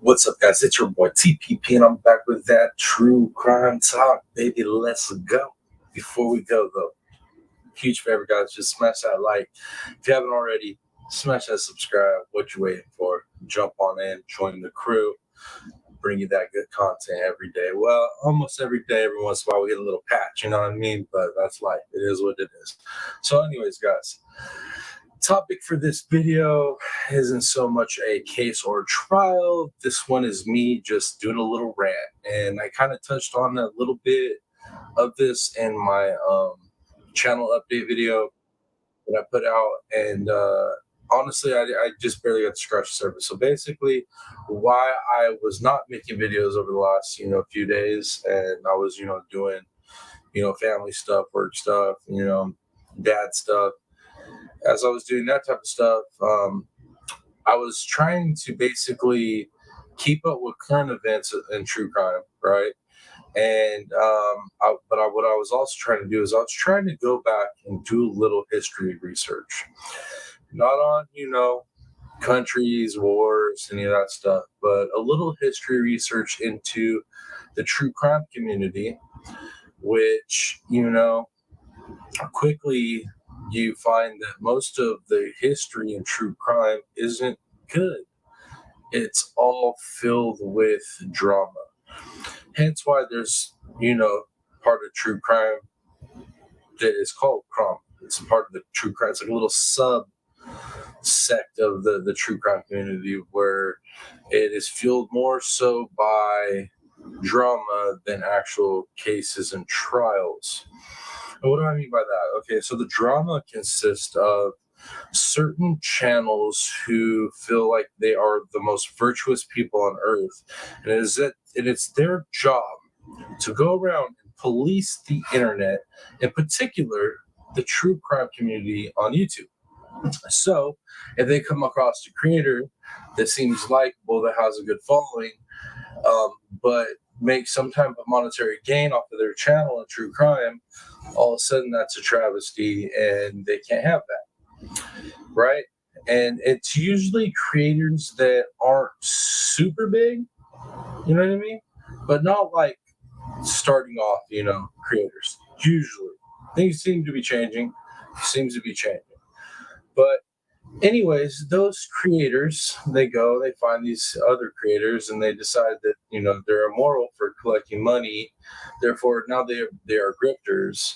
What's up, guys? It's your boy TPP, and I'm back with that true crime talk, baby. Let's go. Before we go, though, huge favor, guys, just smash that like. If you haven't already, smash that subscribe. What you waiting for? Jump on in, join the crew, bring you that good content every day. Well, almost every day. Every once in a while, we get a little patch, you know what I mean? But that's life. It is what it is. So, anyways, guys, topic for this video isn't so much a case or trial. This one is me just doing a little rant, and I kind of touched on a little bit of this in my channel update video that I put out. And honestly, I just barely got to scratch the surface. So basically, why I was not making videos over the last few days, and I was doing family stuff, work stuff, dad stuff. As I was doing that type of stuff, I was trying to basically keep up with current events and true crime, right? And what I was also trying to do is I was trying to go back and do a little history research, not on countries, wars, any of that stuff, but a little history research into the true crime community, which quickly you find that most of the history in true crime isn't good. It's all filled with drama. Hence why there's, part of true crime that is called crime. It's a part of the true crime. It's like a little sub sect of the true crime community where it is fueled more so by drama than actual cases and trials. And what do I mean by that? Okay, so the drama consists of certain channels who feel like they are the most virtuous people on earth, and it's their job to go around and police the internet, in particular the true crime community on YouTube. So if they come across a creator that seems likable, that has a good following, but make some type of monetary gain off of their channel in true crime, all of a sudden that's a travesty and they can't have that, right? And it's usually creators that aren't super big, you know what I mean? But not like starting off, creators. Usually. Things seem to be changing. But anyways, those creators, they find these other creators, and they decide that they're immoral for collecting money. Therefore, now they are grifters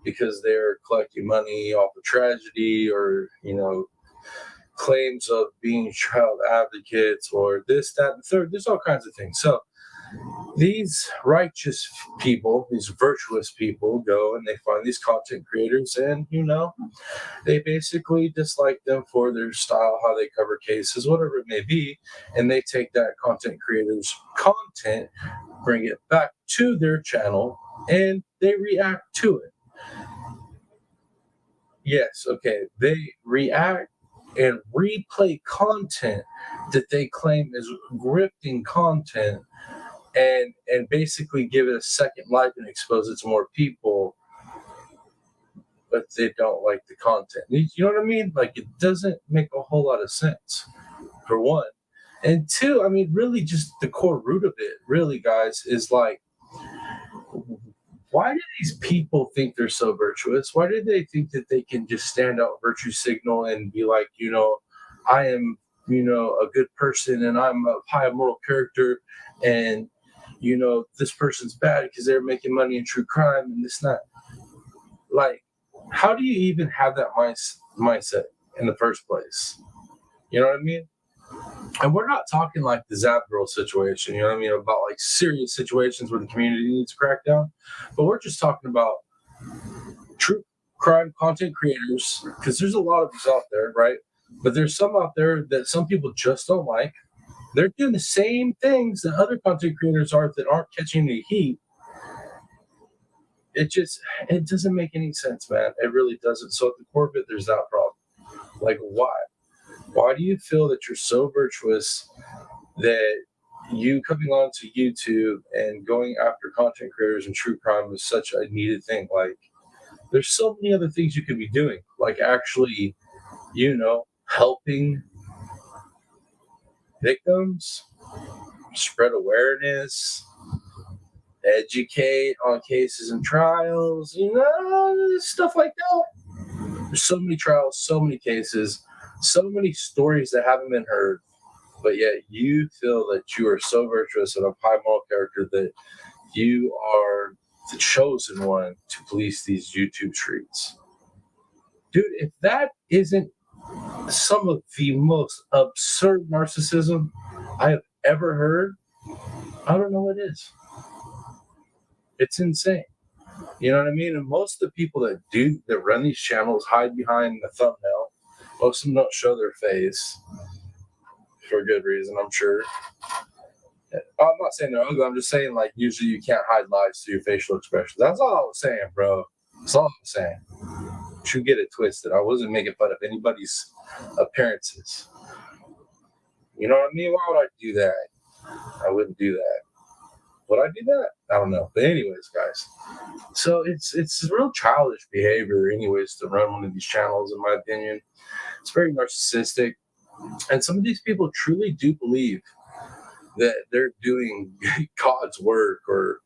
because they're collecting money off of tragedy, or claims of being child advocates, or this, that, and the third. There's all kinds of things. So these righteous people, these virtuous people, go and they find these content creators, and they basically dislike them for their style, how they cover cases, whatever it may be, and they take that content creator's content, bring it back to their channel, and they react to it. Yes, okay, they react and replay content that they claim is grifting content, and basically give it a second life and expose it to more people, but they don't like the content. You know what I mean? Like, it doesn't make a whole lot of sense, for one. And two, I mean, really just the core root of it, really, guys, is like, why do these people think they're so virtuous? Why do they think that they can just stand out virtue signal and be like, I am, a good person, and I'm a high moral character, and this person's bad because they're making money in true crime and this and that. Like, how do you even have that mindset in the first place? You know what I mean? And we're not talking like the Zap Girl situation, you know what I mean, about like serious situations where the community needs to crack down. But we're just talking about true crime content creators, because there's a lot of these out there, right? But there's some out there that some people just don't like. They're doing the same things that other content creators are that aren't catching the heat. It doesn't make any sense, man. It really doesn't. So at the core of it, there's that problem. Like, why? Why do you feel that you're so virtuous that you coming onto YouTube and going after content creators and true crime is such a needed thing? Like, there's so many other things you could be doing, like actually, helping victims, spread awareness, educate on cases and trials, stuff like that. There's so many trials, so many cases, so many stories that haven't been heard, but yet you feel that you are so virtuous and of high moral character that you are the chosen one to police these YouTube streets. Dude, if that isn't some of the most absurd narcissism I have ever heard, I don't know what is. It's insane. You know what I mean? And most of the people that run these channels hide behind the thumbnail. Most of them don't show their face for a good reason, I'm sure. I'm not saying they're ugly. I'm just saying, like, usually you can't hide lies through your facial expressions. That's all I was saying, bro. That's all I'm saying. You get it twisted. I wasn't making fun of anybody's appearances. You know what I mean? Why would I do that? I wouldn't do that. Would I do that? I don't know. But anyways, guys. So it's real childish behavior, anyways, to run one of these channels, in my opinion. It's very narcissistic. And some of these people truly do believe that they're doing God's work, or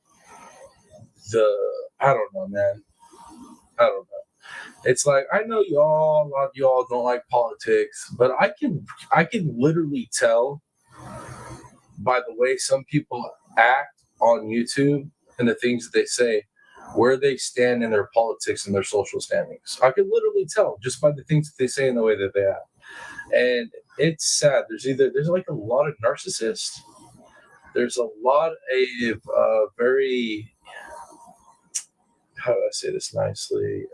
I don't know, man. I don't know. It's like, I know a lot of y'all don't like politics, but I can literally tell by the way some people act on YouTube and the things that they say, where they stand in their politics and their social standings. I can literally tell just by the things that they say and the way that they act. And it's sad. There's like a lot of narcissists. There's a lot of very, how do I say this nicely?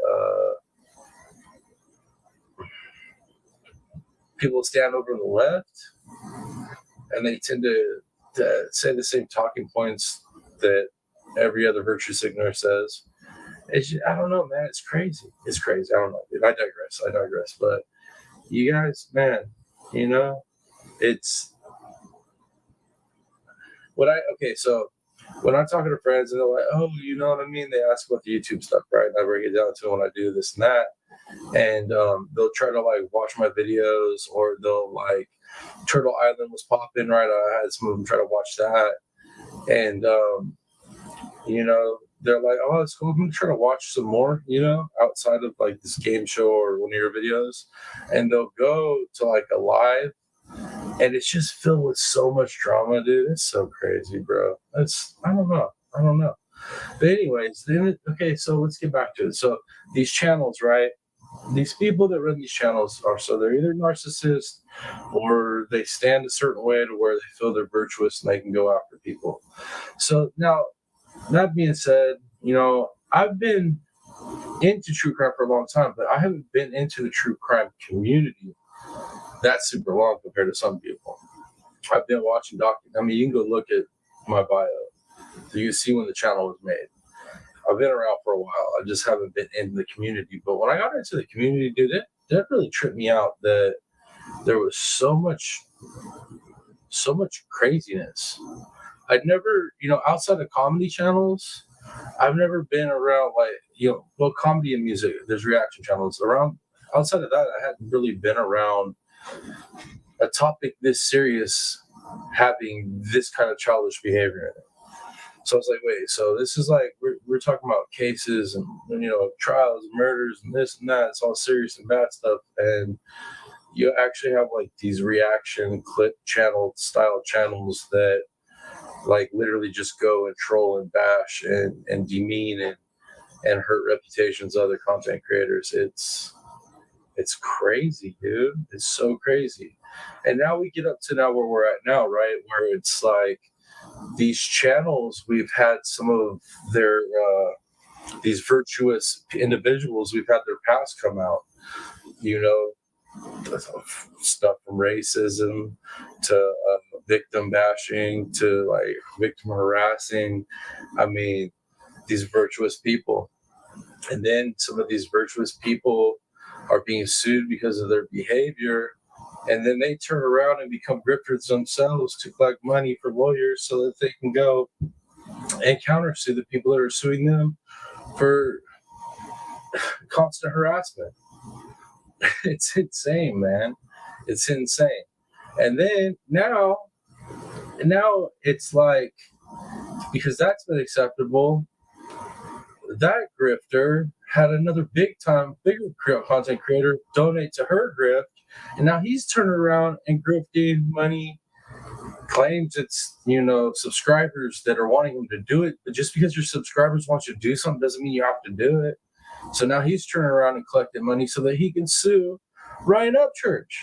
People stand over on the left, and they tend to say the same talking points that every other virtue signaler says. I don't know, man. It's crazy. It's crazy. I don't know, dude. I digress. But you guys, man, it's so when I'm talking to friends and they're like, oh, you know what I mean? They ask about the YouTube stuff, right? And I break it down to them when I do this and that. And they'll try to like watch my videos, or they'll like, Turtle Island was popping, right? I had some of them try to watch that. And, they're like, oh, it's cool. I'm going to try to watch some more, outside of like this game show or one of your videos. And they'll go to like a live, and it's just filled with so much drama, dude. It's so crazy, bro. I don't know. But anyways, so let's get back to it. So these channels, right? These people that run these channels so they're either narcissists, or they stand a certain way to where they feel they're virtuous and they can go after people. So now, that being said, I've been into true crime for a long time, but I haven't been into the true crime community that super long compared to some people. I've been watching you can go look at my bio. So you can see when the channel was made. I've been around for a while. I just haven't been in the community. But when I got into the community, dude, that really tripped me out that there was so much craziness. I'd never, outside of comedy channels, I've never been around comedy and music. There's reaction channels around. Outside of that, I hadn't really been around a topic this serious having this kind of childish behavior in it. So I was like, wait, so this is like, we're talking about cases and, trials and murders and this and that. It's all serious and bad stuff. And you actually have like these reaction clip channel style channels that like literally just go and troll and bash and demean and hurt reputations of other content creators. It's crazy, dude. It's so crazy. And now we get up to now where we're at now, right? Where it's like these channels, we've had some of their these virtuous individuals, we've had their past come out, stuff from racism to victim bashing to like victim harassing. I mean, these virtuous people. And then some of these virtuous people are being sued because of their behavior. And then they turn around and become grifters themselves to collect money for lawyers so that they can go and countersue the people that are suing them for constant harassment. It's insane, man. It's insane. And then now And now it's like, because that's been acceptable, that grifter had another bigger content creator donate to her grift, and now he's turning around and grifting money, claims it's subscribers that are wanting him to do it, but just because your subscribers want you to do something doesn't mean you have to do it. So now he's turning around and collecting money so that he can sue Ryan Upchurch.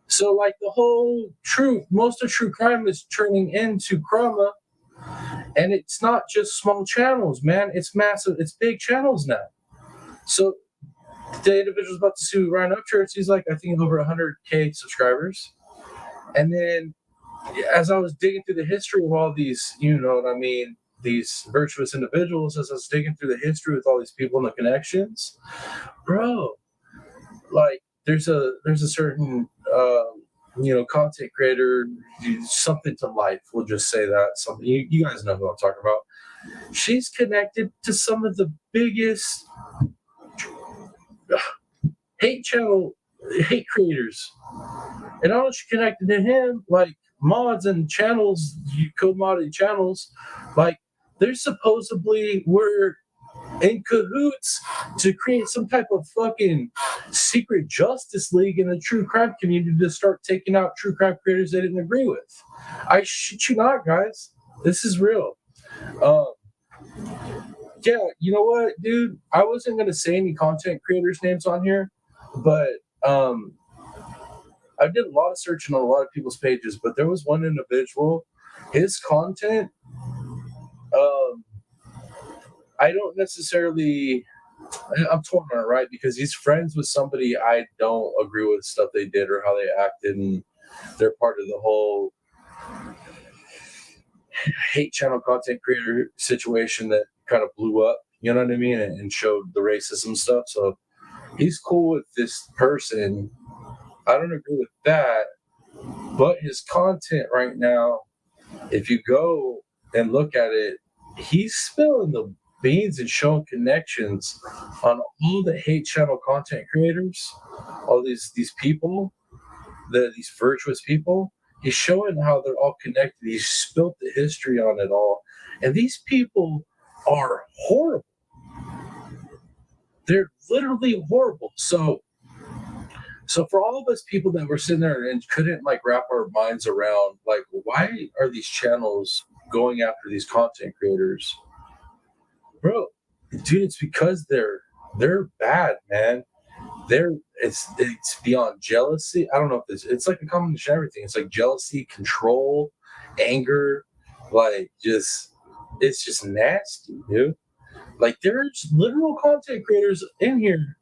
So like the whole truth, most of true crime is turning into crama, and it's not just small channels, man. It's massive. It's big channels now. So the individual's about to sue Ryan Upchurch. He's like, I think over 100K subscribers. And then as I was digging through the history of all these, these virtuous individuals, as I was digging through the history with all these people and the connections, bro, like there's a certain content creator, something to life, we'll just say that, something, you guys know who I'm talking about. She's connected to some of the biggest hate creators, and not only she connected to him, like mods and channels, co-modded channels, like they're supposedly were in cahoots to create some type of fucking secret justice league in the true crime community to start taking out true crime creators they didn't agree with. I shit you not, guys. This is real. Yeah, you know what, dude? I wasn't gonna say any content creators' names on here, but I did a lot of searching on a lot of people's pages, but there was one individual, his content, um, I don't necessarily, I'm torn on it, right? Because he's friends with somebody I don't agree with stuff they did or how they acted, and they're part of the whole hate channel content creator situation that kind of blew up, you know what I mean? And showed the racism stuff. So he's cool with this person. I don't agree with that, but his content right now, if you go and look at it, he's spilling the beans and showing connections on all the hate channel content creators, all these people, these virtuous people. He's showing how they're all connected. He's spilled the history on it all, and these people are horrible. They're literally horrible. So for all of us people that were sitting there and couldn't like wrap our minds around, like, why are these channels going after these content creators, bro? Dude, it's because they're bad, man. It's beyond jealousy. I don't know if it's like a combination of everything. It's like jealousy, control, anger, like just it's just nasty, dude. Like there's literal content creators in here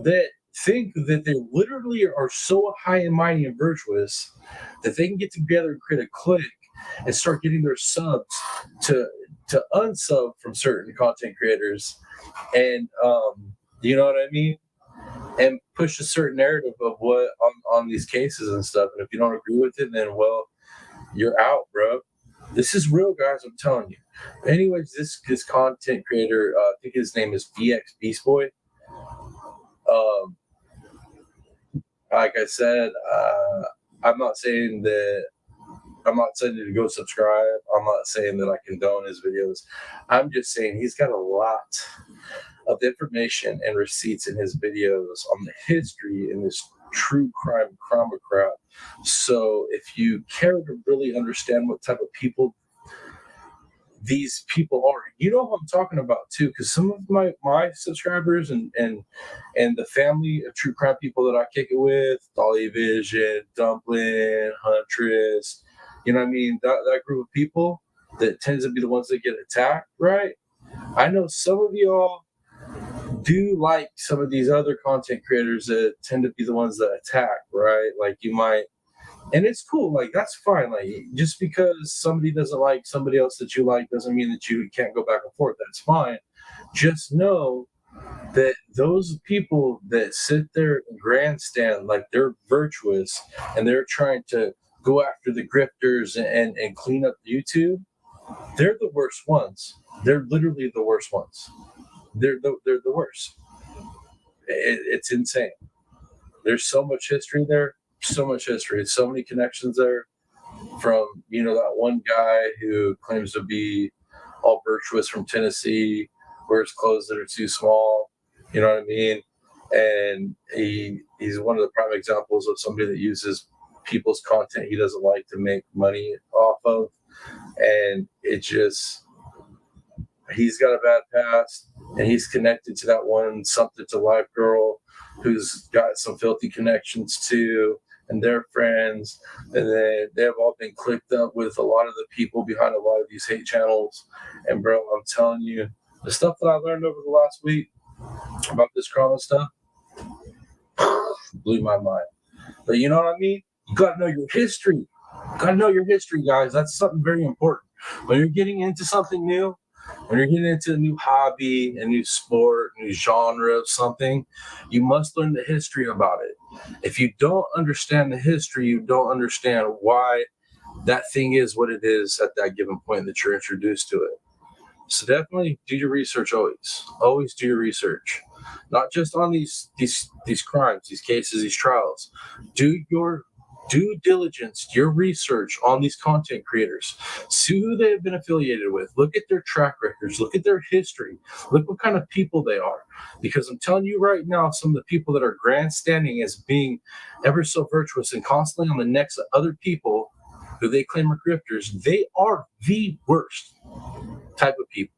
that think that they literally are so high and mighty and virtuous that they can get together and create a clique and start getting their subs to unsub from certain content creators, and you know what I mean, and push a certain narrative of what on these cases and stuff. And if you don't agree with it, then well, you're out, bro. This is real, guys. I'm telling you. Anyways, this content creator, I think his name is VX Beast Boy. Um, like I said, I'm not saying that. I'm not saying to go subscribe. I'm not saying that I condone his videos. I'm just saying he's got a lot of information and receipts in his videos on the history in this true crime crap. So if you care to really understand what type of people these people are, you know who I'm talking about too, because some of my subscribers and the family of true crime people that I kick it with, Dolly Vision, Dumpling, Huntress, you know what I mean, that group of people that tends to be the ones that get attacked, right? I know some of y'all do like some of these other content creators that tend to be the ones that attack, right? Like you might, and it's cool, like that's fine. Like just because somebody doesn't like somebody else that you like doesn't mean that you can't go back and forth. That's fine. Just know that those people that sit there and grandstand like they're virtuous and they're trying to go after the grifters and clean up YouTube, they're the worst ones. They're literally the worst ones. They're the worst. It's insane. There's so much history there, so much history, so many connections there. from, that one guy who claims to be all virtuous from Tennessee, wears clothes that are too small. You know what I mean? And he's one of the prime examples of somebody that uses people's content he doesn't like to make money off of. And it just, he's got a bad past, and he's connected to that one something to life girl who's got some filthy connections too, and their friends, and then they have all been clicked up with a lot of the people behind a lot of these hate channels. And bro, I'm telling you, the stuff that I learned over the last week about this trauma stuff blew my mind. But you know what I mean? You gotta know your history. You gotta know your history, guys. That's something very important. When you're getting into something new, when you're getting into a new hobby, a new sport, a new genre of something, you must learn the history about it. If you don't understand the history, you don't understand why that thing is what it is at that given point that you're introduced to it. So definitely do your research always. Always do your research. Not just on these crimes, these cases, these trials. Do your due diligence, your research on these content creators. See who they have been affiliated with. Look at their track records. Look at their history. Look what kind of people they are. Because I'm telling you right now, some of the people that are grandstanding as being ever so virtuous and constantly on the necks of other people who they claim are grifters, they are the worst type of people.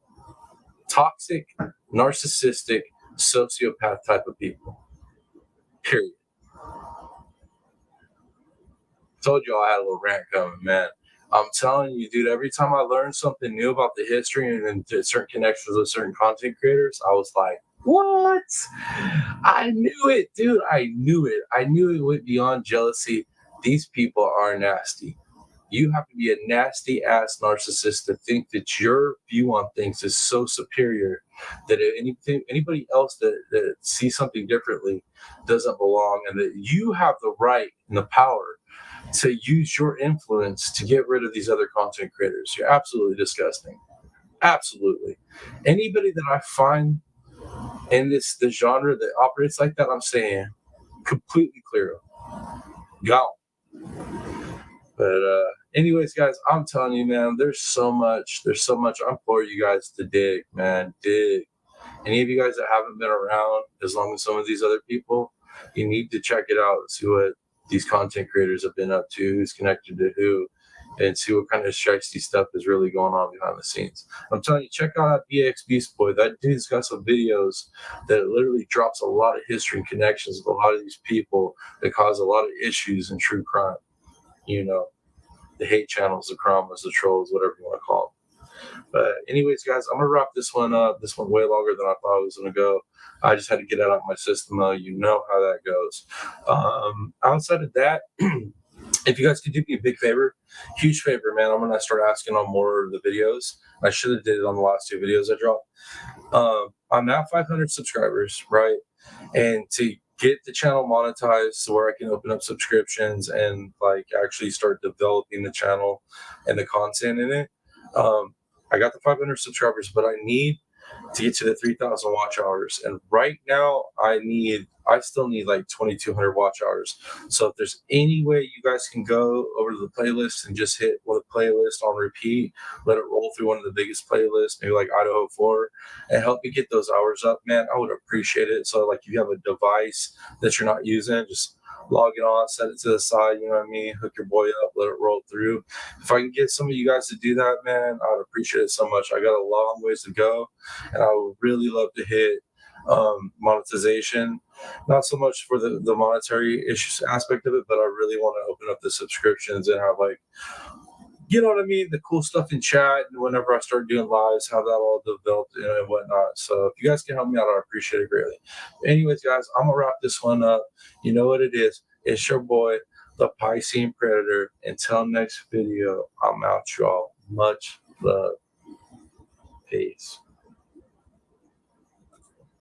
Toxic, narcissistic, sociopath type of people. Period. Told you I had a little rant coming, man. I'm telling you, dude, every time I learned something new about the history and certain connections with certain content creators, I was like, what? I knew it, dude. I knew it. I knew it went beyond jealousy. These people are nasty. You have to be a nasty ass narcissist to think that your view on things is so superior that anybody else that sees something differently doesn't belong, and that you have the right and the power to use your influence to get rid of these other content creators. You're absolutely disgusting. Absolutely. Anybody that I find in the genre that operates like that, I'm saying completely clear. Go. But anyways, guys, I'm telling you, man, there's so much. I implore you guys to dig, man. Dig. Any of you guys that haven't been around as long as some of these other people, you need to check it out and see what these content creators have been up to, who's connected to who, and see what kind of shiesty stuff is really going on behind the scenes. I'm telling you, check out that BX Beast Boy. That dude's got some videos that literally drops a lot of history and connections with a lot of these people that cause a lot of issues in true crime. You know, the hate channels, the chromas, the trolls, whatever you want to call them. But anyways, guys, I'm gonna wrap this one up. This one way longer than I thought it was gonna go. I just had to get it out of my system, though. You know how that goes. Outside of that, if you guys could do me a big favor, huge favor, man, I'm gonna start asking on more of the videos. I should have did it on the last two videos I dropped. I'm now 500 subscribers, right? And to get the channel monetized so where I can open up subscriptions and like actually start developing the channel and the content in it. I got the 500 subscribers, but I need to get to the 3,000 watch hours. And right now I still need like 2,200 watch hours. So if there's any way you guys can go over to the playlist and just hit one of the playlists on repeat, let it roll through one of the biggest playlists, maybe like Idaho 4, and help me get those hours up, man, I would appreciate it. So like if you have a device that you're not using, just log it on, set it to the side, you know what I mean? Hook your boy up, let it roll through. If I can get some of you guys to do that, man, I would appreciate it so much. I got a long ways to go, and I would really love to hit monetization. Not so much for the monetary issues aspect of it, but I really want to open up the subscriptions and have like, you know what I mean, the cool stuff in chat, and whenever I start doing lives, have that all developed and whatnot. So if you guys can help me out, I appreciate it greatly. Anyways, guys, I'm gonna wrap this one up. You know what it is. It's your boy, the Piscine Predator. Until next video, I'm out, y'all. Much love. Peace.